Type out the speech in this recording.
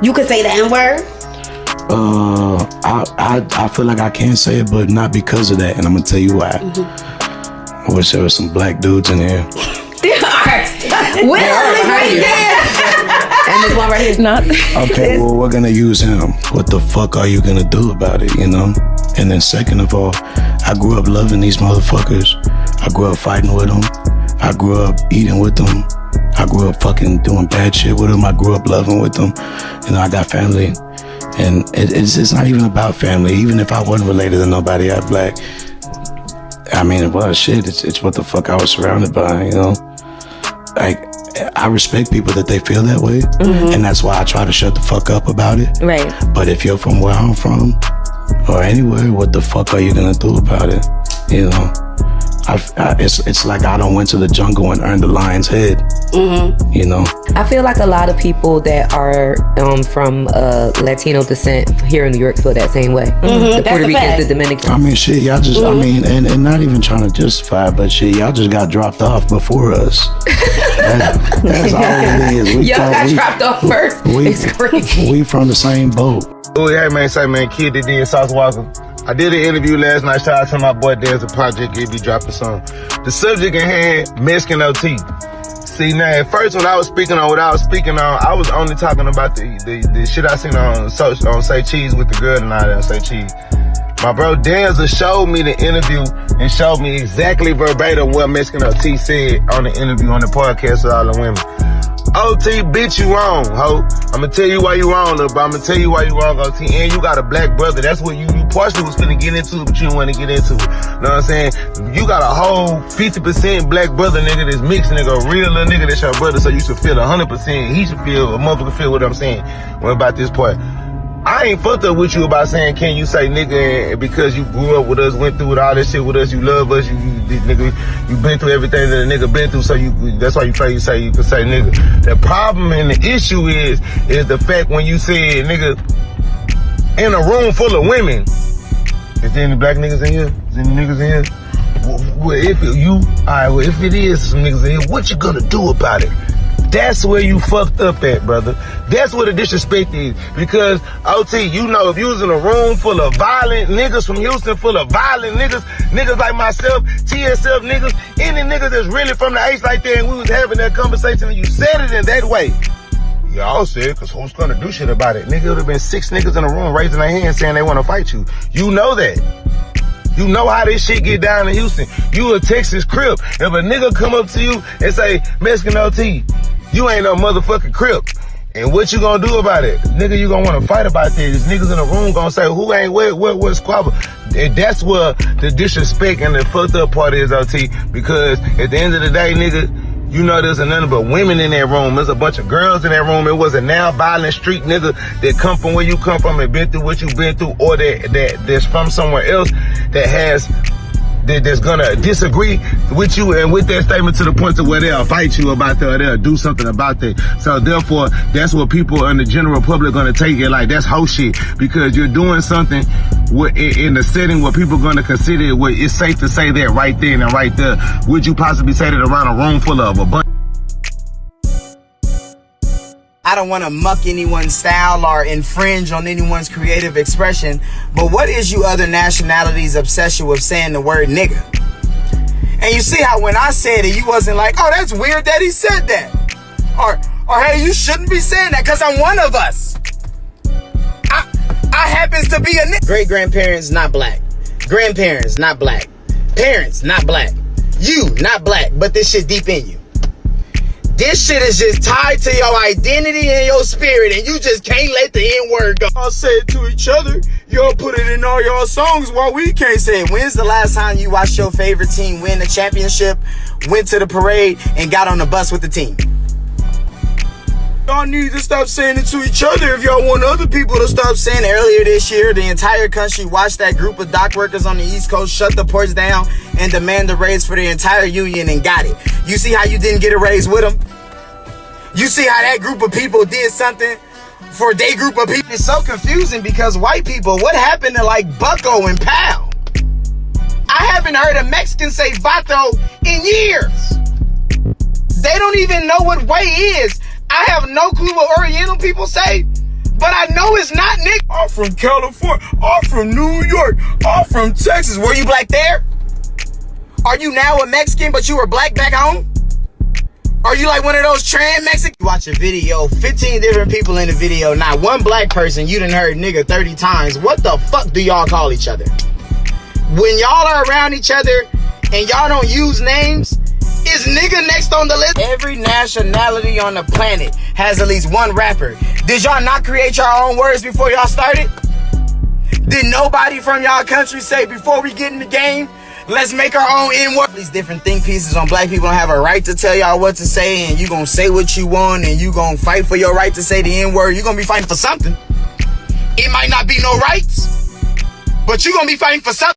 You could say the N-word? I feel like I can say it, but not because of that, and I'm gonna tell you why. I wish there were some black dudes in here. There are. Right there. And this one right here is not. Okay, well, we're gonna use him. What the fuck are you gonna do about it, you know? And then second of all, I grew up loving these motherfuckers. I grew up fighting with them. I grew up eating with them. I grew up fucking doing bad shit with them. I grew up loving with them. You know, I got family. And it's not even about family. Even if I wasn't related to nobody out black, I mean, well, shit, it's what the fuck I was surrounded by, you know? Like, I respect people that they feel that way, and that's why I try to shut the fuck up about it. Right. But if you're from where I'm from, or anywhere, what the fuck are you gonna do about it? You know? It's like I done went to the jungle and earned the lion's head. You know, I feel like a lot of people that are from Latino descent here in New York feel that same way. The Puerto Ricans, the Dominicans. I mean, shit, y'all just, I mean, and not even trying to justify, but shit, y'all just got dropped off before us. That's all it is. Y'all got dropped off first. It's crazy. We from the same boat. Oh, hey, man, say, man, Kid that did Sauce Walker. I did an interview last night. Shout out to my boy There's a project. He'll be dropping some. The subject in hand, Mexican OT. See, now, at first when I was speaking on what I was speaking on, I was only talking about the shit I seen on Say Cheese with the girl and all that on Say Cheese. My bro Danza showed me the interview and showed me exactly verbatim what Mexican OT said on the interview on the podcast with all the women. OT, bitch, you wrong, ho. I'ma tell you why you wrong, little bro. I'ma tell you why you wrong, OT. And you got a black brother. That's what you partially was finna get into, but you didn't want to get into it. Know what I'm saying? You got a whole 50% black brother, nigga, that's mixed, nigga, a real little nigga that's your brother, so you should feel 100%. He should feel, a motherfucker feel what I'm saying. What about this part? I ain't fucked up with you about saying, can you say nigga, because you grew up with us, went through all this shit with us, you love us, nigga, you been through everything that a nigga been through, so that's why you can say nigga. The problem and the issue is the fact when you say nigga in a room full of women, is there any black niggas in here? Is there any niggas in here? Well, if it is some niggas in here, what you gonna do about it? That's where you fucked up at, brother. That's where the disrespect is. Because, OT, you know, if you was in a room full of violent niggas from Houston, full of violent niggas like myself, TSF niggas, any niggas that's really from the H like that, and we was having that conversation and you said it in that way. Y'all said, because who's gonna do shit about it? Nigga, it would have been 6 niggas in a room raising their hands saying they want to fight you. You know that. You know how this shit get down in Houston. You a Texas Crip. If a nigga come up to you and say, Mexican OT, you ain't no motherfucking Crip. And what you gonna do about it? Nigga, you gonna wanna fight about this. Niggas in the room gonna say, who ain't what squabble? And that's where the disrespect and the fucked up part is, OT. Because at the end of the day, nigga, you know there's nothing but women in that room. There's a bunch of girls in that room. It wasn't now violent street nigga that come from where you come from and been through what you been through, or that's from somewhere else that's gonna disagree with you and with that statement to the point to where they'll fight you about that or they'll do something about that. So therefore, that's what people in the general public gonna take it like that's whole shit, because you're doing something in a setting where people gonna consider it where it's safe to say that right then and right there. Would you possibly say that around a room full of a bunch? I don't want to muck anyone's style or infringe on anyone's creative expression, but what is you other nationalities' obsession with saying the word nigga? And you see how when I said it, you wasn't like, oh, that's weird that he said that. Or hey, you shouldn't be saying that because I'm one of us. I happens to be a nigga. Great-grandparents, not black. Grandparents, not black. Parents, not black. You, not black, but this shit deep in you. This shit is just tied to your identity and your spirit, and you just can't let the N-word go. Y'all say it to each other. Y'all put it in all y'all songs while we can't say it. When's the last time you watched your favorite team win a championship, went to the parade, and got on the bus with the team? Y'all need to stop saying it to each other if y'all want other people to stop saying it. Earlier this year, the entire country watched that group of dock workers on the East Coast shut the ports down and demand a raise for the entire union and got it. You see how you didn't get a raise with them? You see how that group of people did something for their group of people? It's so confusing because white people, what happened to like Bucko and Pal? I haven't heard a Mexican say vato in years. They don't even know what way is. I have no clue what Oriental people say, But I know it's not, nigga. I'm from California. I'm from New York. I'm from Texas. Were you black there? Are you now a Mexican, but you were black back home? Are you like one of those trans Mexicans? You watch a video, 15 different people in the video, not one black person. You done heard nigga 30 times. What the fuck do y'all call each other? When y'all are around each other and y'all don't use names, is nigga next on the list? Every nationality on the planet has at least one rapper. Did y'all not create your own words before y'all started? Did nobody from y'all country say, before we get in the game, let's make our own N-word? These different think pieces on black people don't have a right to tell y'all what to say, and you gonna say what you want, and you gonna fight for your right to say the N-word. You gonna be fighting for something. It might not be no rights, but you gonna be fighting for something.